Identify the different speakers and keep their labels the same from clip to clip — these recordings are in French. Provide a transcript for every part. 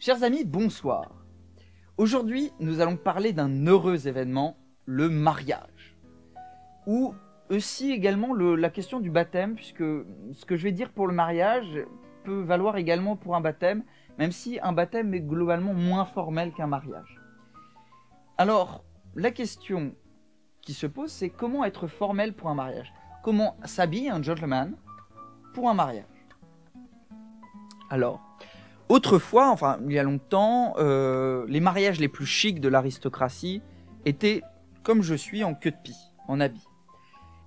Speaker 1: Chers amis, bonsoir. Aujourd'hui, nous allons parler d'un heureux événement, le mariage. Ou aussi également la question du baptême, puisque ce que je vais dire pour le mariage peut valoir également pour un baptême, même si un baptême est globalement moins formel qu'un mariage. Alors, la question qui se pose, c'est comment être formel pour un mariage? Comment s'habille un gentleman pour un mariage? Alors, autrefois, enfin il y a longtemps, les mariages les plus chics de l'aristocratie étaient, comme je suis, en queue de pie, en habit.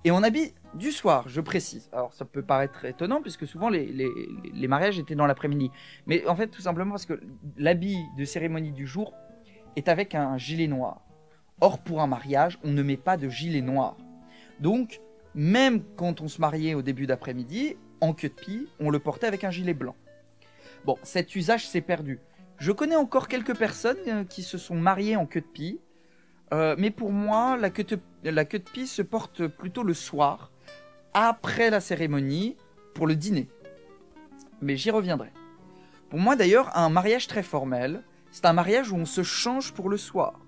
Speaker 1: Et en habit du soir, je précise. Alors ça peut paraître étonnant, puisque souvent les mariages étaient dans l'après-midi. Mais en fait, tout simplement parce que l'habit de cérémonie du jour est avec un gilet noir. Or, pour un mariage, on ne met pas de gilet noir. Donc, même quand on se mariait au début d'après-midi, en queue de pie, on le portait avec un gilet blanc. Bon, cet usage s'est perdu. Je connais encore quelques personnes qui se sont mariées en queue de pie, mais pour moi, la queue de pie se porte plutôt le soir, après la cérémonie, pour le dîner. Mais j'y reviendrai. Pour moi d'ailleurs, un mariage très formel, c'est un mariage où on se change pour le soir.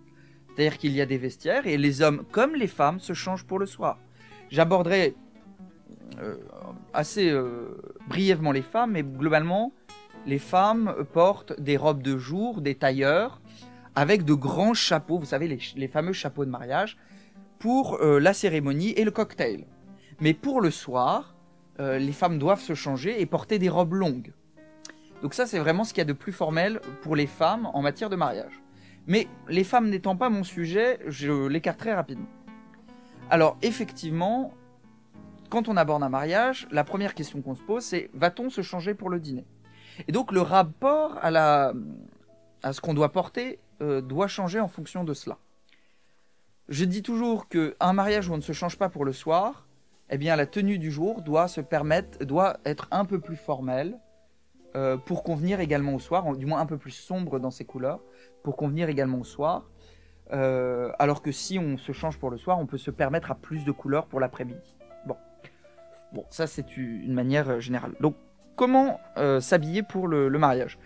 Speaker 1: C'est-à-dire qu'il y a des vestiaires et les hommes comme les femmes se changent pour le soir. J'aborderai assez brièvement les femmes, mais globalement, les femmes portent des robes de jour, des tailleurs, avec de grands chapeaux, vous savez, les fameux chapeaux de mariage, pour la cérémonie et le cocktail. Mais pour le soir, les femmes doivent se changer et porter des robes longues. Donc ça, c'est vraiment ce qu'il y a de plus formel pour les femmes en matière de mariage. Mais les femmes n'étant pas mon sujet, je l'écarterai rapidement. Alors, effectivement, quand on aborde un mariage, la première question qu'on se pose, c'est « va-t-on se changer pour le dîner ?» Et donc, le rapport à ce qu'on doit porter doit changer en fonction de cela. Je dis toujours qu'un mariage où on ne se change pas pour le soir, eh bien, la tenue du jour doit être un peu plus formelle pour convenir également au soir, du moins un peu plus sombre dans ses couleurs, pour convenir également au soir. Alors que si on se change pour le soir, on peut se permettre à plus de couleurs pour l'après-midi. Bon, ça c'est une manière générale. Donc, comment s'habiller pour le mariage?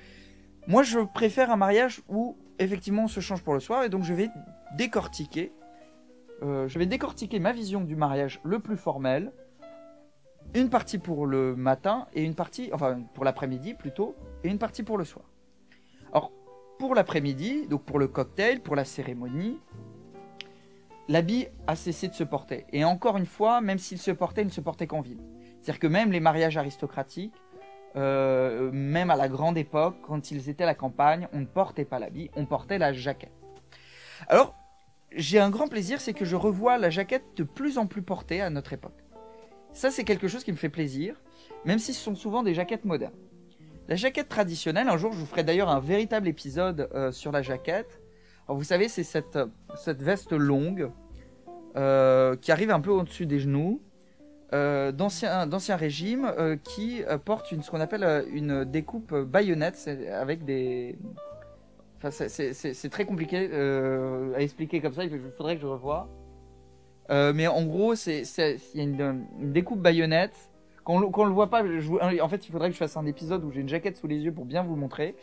Speaker 1: Moi, je préfère un mariage où, effectivement, on se change pour le soir, et donc je vais décortiquer ma vision du mariage le plus formel, une partie pour le matin, et une partie, enfin, pour l'après-midi plutôt, et une partie pour le soir. Alors, pour l'après-midi, donc pour le cocktail, pour la cérémonie, l'habit a cessé de se porter. Et encore une fois, même s'il se portait, il ne se portait qu'en ville. C'est-à-dire que même les mariages aristocratiques, même à la grande époque, quand ils étaient à la campagne, on ne portait pas l'habit, on portait la jaquette. Alors, j'ai un grand plaisir, c'est que je revois la jaquette de plus en plus portée à notre époque. Ça, c'est quelque chose qui me fait plaisir, même si ce sont souvent des jaquettes modernes. La jaquette traditionnelle, un jour je vous ferai d'ailleurs un véritable épisode sur la jaquette. Alors, vous savez, c'est cette veste longue qui arrive un peu au-dessus des genoux, d'ancien régime, qui porte ce qu'on appelle une découpe baïonnette, avec des... Enfin, c'est très compliqué à expliquer comme ça, il faudrait que je revoie. Mais en gros, il y a une découpe baïonnette. Quand on le voit pas, en fait, il faudrait que je fasse un épisode où j'ai une jaquette sous les yeux pour bien vous le montrer.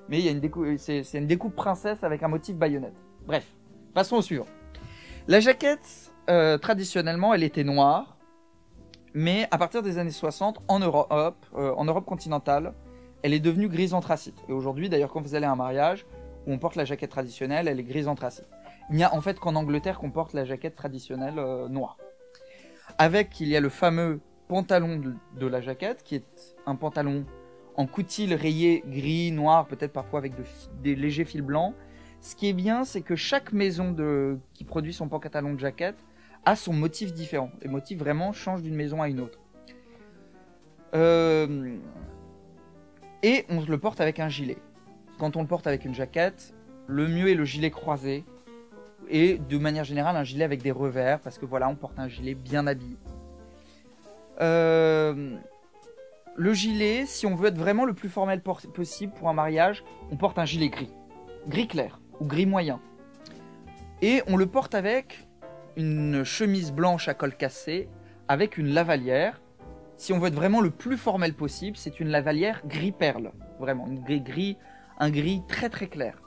Speaker 1: Mais il y a c'est une découpe princesse avec un motif baïonnette. Bref, passons au suivant. La jaquette, traditionnellement, elle était noire. Mais à partir des années 60, en Europe continentale, elle est devenue grise anthracite. Et aujourd'hui, d'ailleurs, quand vous allez à un mariage où on porte la jaquette traditionnelle, elle est grise anthracite. Il n'y a en fait qu'en Angleterre qu'on porte la jaquette traditionnelle noire. Il y a le fameux pantalon de la jaquette, qui est un pantalon en coutil rayé gris, noir, peut-être parfois avec des légers fils blancs. Ce qui est bien, c'est que chaque maison qui produit son pantalon de jaquette a son motif différent. Les motifs vraiment changent d'une maison à une autre. Et on le porte avec un gilet. Quand on le porte avec une jaquette, le mieux est le gilet croisé. Et de manière générale, un gilet avec des revers, parce que voilà, on porte un gilet bien habillé. Le gilet, si on veut être vraiment le plus formel possible pour un mariage, on porte un gilet gris. Gris clair, ou gris moyen. Et on le porte avec une chemise blanche à col cassé, avec une lavalière. Si on veut être vraiment le plus formel possible, c'est une lavalière gris perle. Vraiment, une gris un gris très très clair.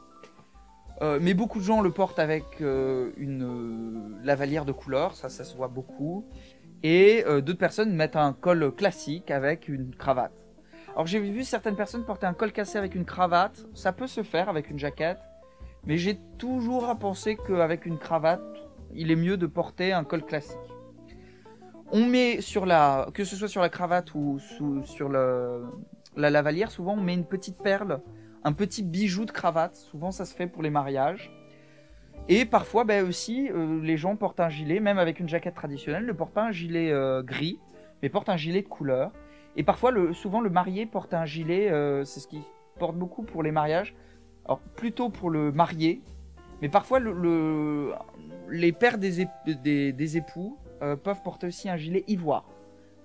Speaker 1: Mais beaucoup de gens le portent avec une lavalière de couleur, ça se voit beaucoup. Et d'autres personnes mettent un col classique avec une cravate. Alors j'ai vu certaines personnes porter un col cassé avec une cravate, ça peut se faire avec une jaquette, mais j'ai toujours à penser qu'avec une cravate, il est mieux de porter un col classique. On met que ce soit sur la cravate ou sur la lavalière, souvent on met une petite perle, un petit bijou de cravate, souvent ça se fait pour les mariages. Et parfois aussi, les gens portent un gilet, même avec une jaquette traditionnelle, ne portent pas un gilet gris, mais portent un gilet de couleur. Et parfois, souvent le marié porte un gilet, c'est ce qui porte beaucoup pour les mariages, alors plutôt pour le marié, mais parfois les pères des époux peuvent porter aussi un gilet ivoire,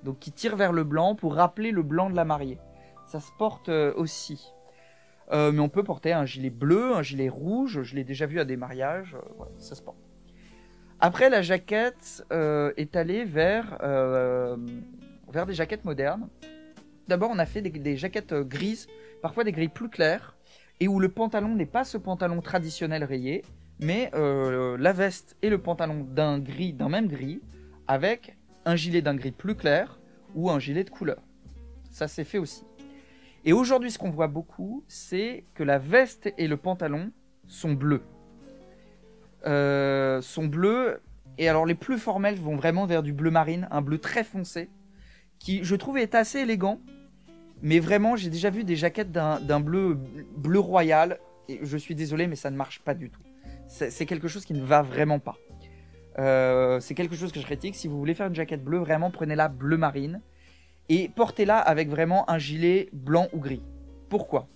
Speaker 1: donc qui tire vers le blanc pour rappeler le blanc de la mariée. Ça se porte aussi. Mais on peut porter un gilet bleu, un gilet rouge, je l'ai déjà vu à des mariages, voilà, ça se porte. Après, la jaquette est allée vers des jaquettes modernes. D'abord, on a fait des jaquettes grises, parfois des gris plus clairs, et où le pantalon n'est pas ce pantalon traditionnel rayé, mais la veste et le pantalon d'un même gris, avec un gilet d'un gris plus clair ou un gilet de couleur. Ça s'est fait aussi. Et aujourd'hui, ce qu'on voit beaucoup, c'est que la veste et le pantalon sont bleus. Et alors les plus formels vont vraiment vers du bleu marine, un bleu très foncé, qui je trouve est assez élégant, mais vraiment j'ai déjà vu des jaquettes d'un bleu royal, et je suis désolé mais ça ne marche pas du tout. C'est quelque chose qui ne va vraiment pas. C'est quelque chose que je critique. Si vous voulez faire une jaquette bleue, vraiment prenez-la bleu marine, et portez-la avec vraiment un gilet blanc ou gris. Pourquoi ?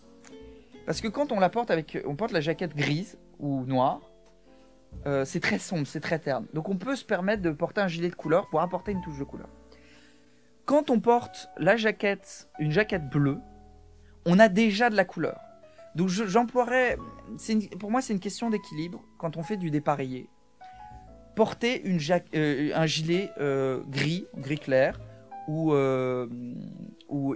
Speaker 1: Parce que quand on porte la jaquette grise ou noire, c'est très sombre, c'est très terne. Donc on peut se permettre de porter un gilet de couleur pour apporter une touche de couleur. Quand on porte une jaquette bleue, on a déjà de la couleur. Donc j'emploierais, pour moi c'est une question d'équilibre quand on fait du dépareillé. Porter un gilet gris clair ou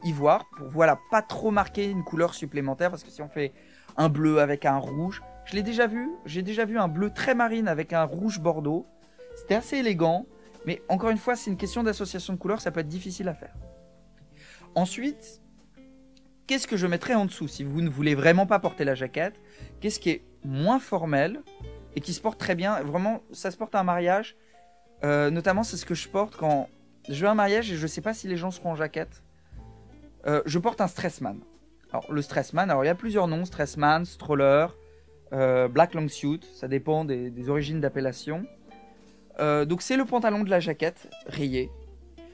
Speaker 1: ivoire pour pas trop marquer une couleur supplémentaire, parce que si on fait un bleu avec un rouge, j'ai déjà vu un bleu très marine avec un rouge bordeaux, c'était assez élégant, mais encore une fois c'est une question d'association de couleurs, ça peut être difficile à faire. Ensuite, qu'est-ce que je mettrai en dessous si vous ne voulez vraiment pas porter la jaquette? Qu'est-ce qui est moins formel et qui se porte très bien? Vraiment, ça se porte à un mariage, notamment c'est ce que je porte quand je vais à un mariage et je ne sais pas si les gens seront en jaquette. Je porte un Stressman. Alors le Stressman, il y a plusieurs noms, Stressman, Stroller, Black Long Suit, ça dépend des origines d'appellation. Donc c'est le pantalon de la jaquette rayé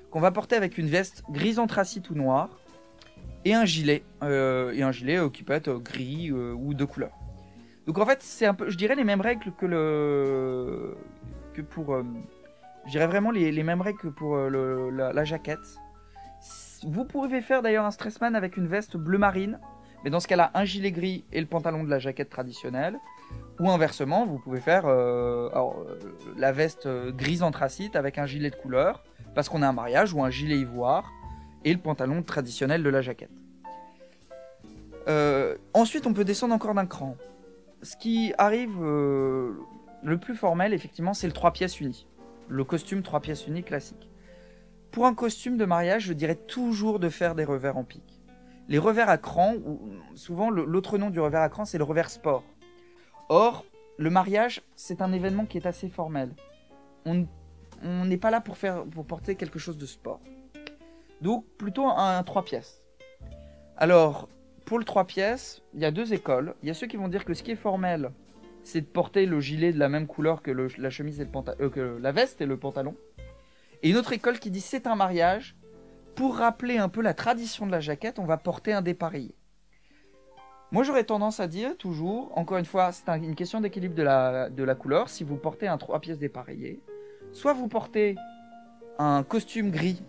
Speaker 1: qu'on va porter avec une veste grise anthracite ou noire et un gilet qui peut être gris ou de couleur. Donc en fait c'est un peu, je dirais les mêmes règles que pour je dirais vraiment les mêmes règles que pour la jaquette. Vous pouvez faire d'ailleurs un Stressman avec une veste bleu marine, mais dans ce cas-là, un gilet gris et le pantalon de la jaquette traditionnelle. Ou inversement, vous pouvez faire la veste grise anthracite avec un gilet de couleur, parce qu'on a un mariage, ou un gilet ivoire, et le pantalon traditionnel de la jaquette. Ensuite, on peut descendre encore d'un cran. Ce qui arrive le plus formel, effectivement, c'est le 3 pièces uni. Le costume 3 pièces uni classique. Pour un costume de mariage, je dirais toujours de faire des revers en pique. Les revers à cran, souvent l'autre nom du revers à cran, c'est le revers sport. Or, le mariage, c'est un événement qui est assez formel. On n'est pas là pour porter quelque chose de sport. Donc, plutôt un 3 pièces. Alors, pour le 3 pièces, il y a deux écoles. Il y a ceux qui vont dire que ce qui est formel, c'est de porter le gilet de la même couleur que la chemise et que la veste et le pantalon. Et une autre école qui dit c'est un mariage, pour rappeler un peu la tradition de la jaquette, on va porter un dépareillé. Moi j'aurais tendance à dire toujours, encore une fois, c'est une question d'équilibre de la couleur, si vous portez un 3 pièces dépareillé, soit vous portez un costume gris,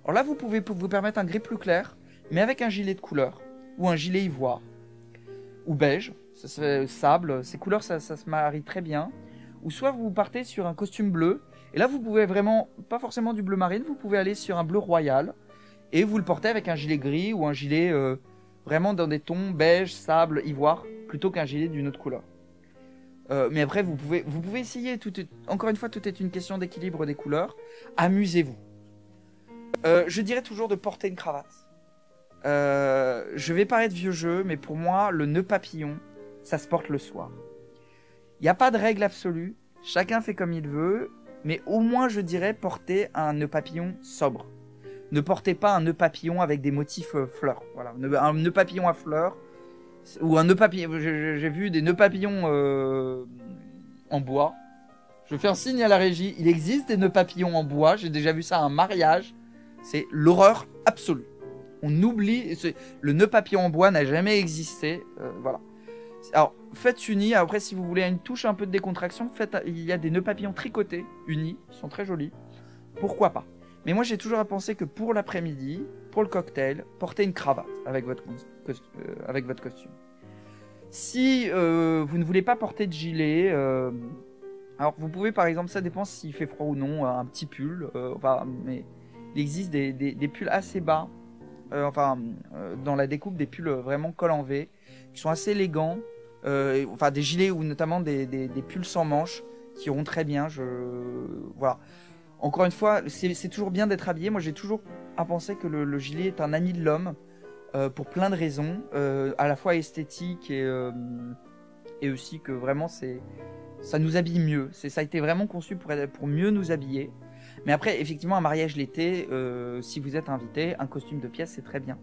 Speaker 1: alors là vous pouvez vous permettre un gris plus clair, mais avec un gilet de couleur, ou un gilet ivoire, ou beige, ça se fait sable, ces couleurs ça se marie très bien, ou soit vous partez sur un costume bleu, et là vous pouvez vraiment, pas forcément du bleu marine, vous pouvez aller sur un bleu royal, et vous le portez avec un gilet gris ou un gilet vraiment dans des tons beige, sable, ivoire, plutôt qu'un gilet d'une autre couleur. Mais après, vous pouvez essayer. Encore une fois, tout est une question d'équilibre des couleurs. Amusez-vous. Je dirais toujours de porter une cravate. Je vais paraître vieux jeu, mais pour moi, le nœud papillon, ça se porte le soir. Il n'y a pas de règle absolue. Chacun fait comme il veut. Mais au moins, je dirais, porter un nœud papillon sobre. Ne portez pas un nœud papillon avec des motifs fleurs. Voilà, un nœud papillon à fleurs. Ou un nœud papillon. J'ai vu des nœuds papillons en bois. Je fais un signe à la régie. Il existe des nœuds papillons en bois. J'ai déjà vu ça à un mariage. C'est l'horreur absolue. On oublie. Le nœud papillon en bois n'a jamais existé. Voilà. Alors, faites unis. Après, si vous voulez une touche un peu de décontraction, il y a des nœuds papillons tricotés, unis. Ils sont très jolis. Pourquoi pas? Mais moi, j'ai toujours à penser que pour l'après-midi, pour le cocktail, portez une cravate avec votre costume. Si vous ne voulez pas porter de gilet, alors vous pouvez par exemple, ça dépend s'il fait froid ou non, un petit pull. Mais il existe des pulls assez bas, dans la découpe, des pulls vraiment col en V, qui sont assez élégants. Des gilets ou notamment des pulls sans manches qui iront très bien. Voilà. Encore une fois, c'est toujours bien d'être habillé. Moi, j'ai toujours à penser que le gilet est un ami de l'homme pour plein de raisons, à la fois esthétique et aussi que vraiment ça nous habille mieux. Ça a été vraiment conçu pour mieux nous habiller. Mais après, effectivement, un mariage l'été, si vous êtes invité, un costume de pièce, c'est très bien.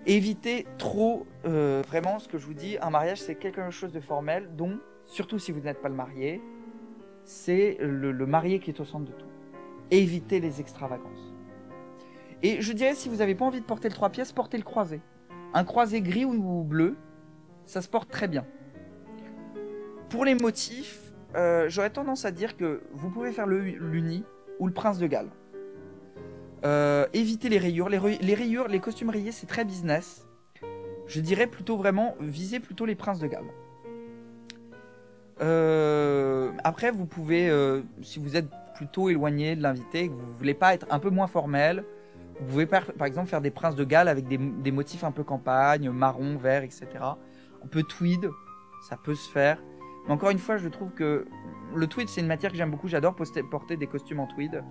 Speaker 1: Évitez trop, vraiment, ce que je vous dis, un mariage, c'est quelque chose de formel, donc, surtout si vous n'êtes pas le marié, c'est le marié qui est au centre de tout. Évitez les extravagances. Et je dirais, si vous n'avez pas envie de porter le 3 pièces, portez le croisé. Un croisé gris ou bleu, ça se porte très bien. Pour les motifs, j'aurais tendance à dire que vous pouvez faire l'uni ou le prince de Galles. Évitez les rayures. Les rayures, les costumes rayés, c'est très business. Je dirais plutôt vraiment, visez plutôt les princes de Galles. Après, vous pouvez, si vous êtes plutôt éloigné de l'invité, que vous ne voulez pas être un peu moins formel, vous pouvez par exemple faire des princes de Galles avec des motifs un peu campagne, marron, vert, etc. Un peu tweed, ça peut se faire. Mais encore une fois, je trouve que le tweed, c'est une matière que j'aime beaucoup. J'adore porter des costumes en tweed.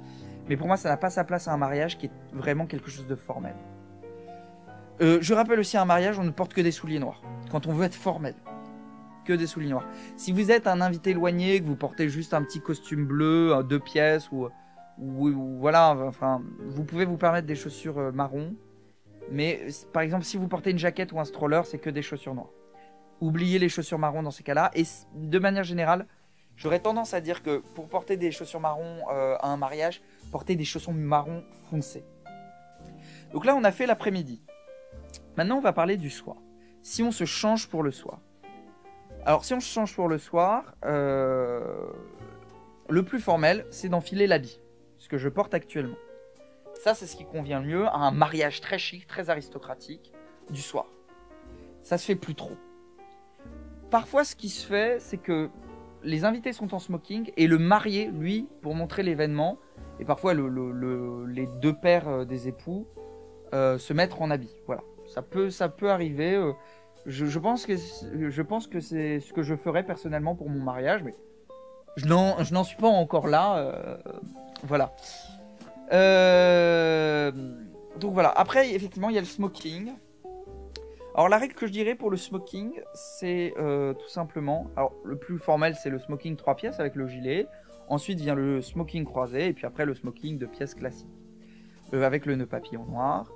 Speaker 1: Mais pour moi, ça n'a pas sa place à un mariage qui est vraiment quelque chose de formel. Je rappelle aussi, à un mariage, on ne porte que des souliers noirs. Quand on veut être formel. Que des souliers noirs. Si vous êtes un invité éloigné, que vous portez juste un petit costume bleu, 2 pièces, ou voilà, enfin, vous pouvez vous permettre des chaussures marron. Mais par exemple, si vous portez une jaquette ou un stroller, c'est que des chaussures noires. Oubliez les chaussures marron dans ces cas-là. Et de manière générale, j'aurais tendance à dire que pour porter des chaussures marron à un mariage, portez des chaussons marron foncés. Donc là, on a fait l'après-midi. Maintenant, on va parler du soir. Si on se change pour le soir. Alors, si on se change pour le soir, le plus formel, c'est d'enfiler l'habit. Ce que je porte actuellement. Ça, c'est ce qui convient le mieux à un mariage très chic, très aristocratique, du soir. Ça se fait plus trop. Parfois, ce qui se fait, c'est que les invités sont en smoking et le marié, lui, pour montrer l'événement, et parfois les deux pères des époux, se mettre en habit. Voilà. Ça peut arriver. Je pense que c'est ce que je ferais personnellement pour mon mariage, mais je n'en suis pas encore là. Voilà. Donc voilà. Après, effectivement, il y a le smoking. Alors la règle que je dirais pour le smoking, c'est tout simplement... Alors le plus formel, c'est le smoking 3 pièces avec le gilet. Ensuite vient le smoking croisé, et puis après le smoking 2 pièces classique. Avec le nœud papillon noir.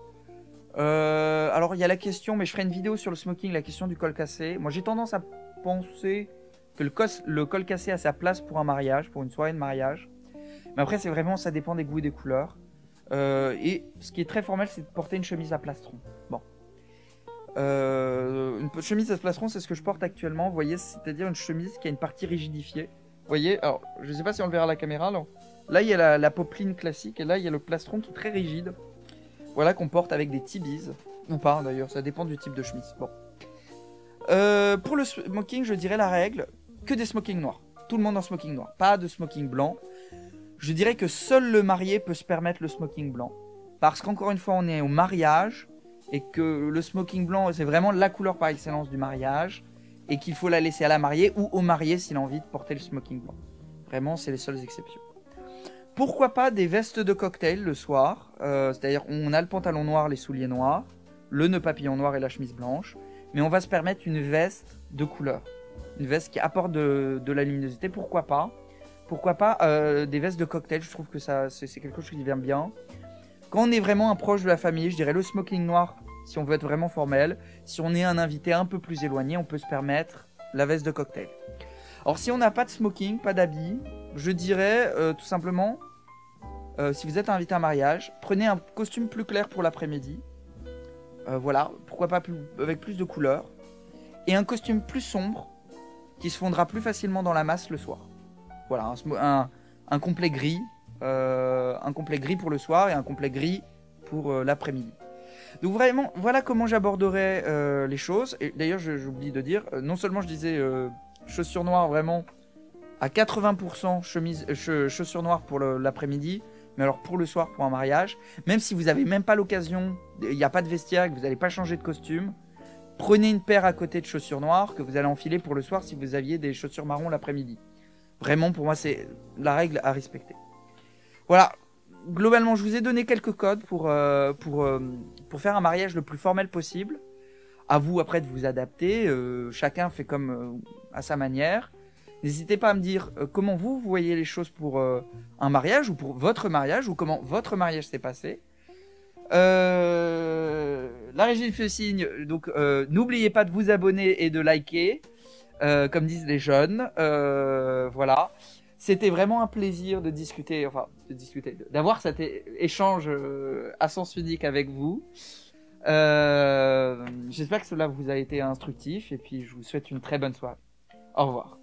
Speaker 1: Alors il y a la question, mais je ferai une vidéo sur le smoking, la question du col cassé. Moi j'ai tendance à penser que le col cassé a sa place pour un mariage, pour une soirée de mariage. Mais après c'est vraiment, ça dépend des goûts et des couleurs. Et ce qui est très formel, c'est de porter une chemise à plastron. Bon. Une chemise à plastron, c'est ce que je porte actuellement. Vous voyez, c'est-à-dire une chemise qui a une partie rigidifiée. Vous voyez, alors je sais pas si on le verra à la caméra. Là il y a la popeline classique, et là il y a le plastron qui est très rigide. Voilà, qu'on porte avec des T-bises. Ou pas d'ailleurs, ça dépend du type de chemise. Bon. Pour le smoking, je dirais la règle, que des smokings noirs. Tout le monde en smoking noir. Pas de smoking blanc. Je dirais que seul le marié peut se permettre le smoking blanc. Parce qu'encore une fois, on est au mariage. et que le smoking blanc, c'est vraiment la couleur par excellence du mariage, et qu'il faut la laisser à la mariée ou au marié s'il a envie de porter le smoking blanc. Vraiment, c'est les seules exceptions. Pourquoi pas des vestes de cocktail le soir, c'est-à-dire on a le pantalon noir, les souliers noirs, le nœud papillon noir et la chemise blanche, mais on va se permettre une veste de couleur, une veste qui apporte de la luminosité. Pourquoi pas des vestes de cocktail, je trouve que c'est quelque chose qui vient bien. Quand on est vraiment un proche de la famille, je dirais le smoking noir si on veut être vraiment formel. Si on est un invité un peu plus éloigné, on peut se permettre la veste de cocktail. Alors si on n'a pas de smoking, pas d'habit, je dirais tout simplement, si vous êtes invité à un mariage, prenez un costume plus clair pour l'après-midi. Voilà, pourquoi pas avec plus de couleurs. Et un costume plus sombre qui se fondra plus facilement dans la masse le soir. Voilà, un complet gris. Un complet gris pour le soir et un complet gris pour l'après-midi. Donc vraiment, voilà comment j'aborderai les choses. Et d'ailleurs, j'oublie de dire, non seulement je disais chaussures noires vraiment à 80% chaussures noires pour l'après-midi, mais alors pour le soir, pour un mariage, même si vous n'avez même pas l'occasion, il n'y a pas de vestiaire, que vous n'allez pas changer de costume, prenez une paire à côté de chaussures noires que vous allez enfiler pour le soir si vous aviez des chaussures marron l'après-midi. Vraiment, pour moi, c'est la règle à respecter. Voilà, globalement, je vous ai donné quelques codes pour faire un mariage le plus formel possible. À vous, après, de vous adapter. Chacun fait comme à sa manière. N'hésitez pas à me dire comment vous voyez les choses pour un mariage ou pour votre mariage ou comment votre mariage s'est passé. La régie fait signe, donc n'oubliez pas de vous abonner et de liker, comme disent les jeunes. Voilà. C'était vraiment un plaisir de discuter, d'avoir cet échange à sens unique avec vous. J'espère que cela vous a été instructif et puis je vous souhaite une très bonne soirée. Au revoir.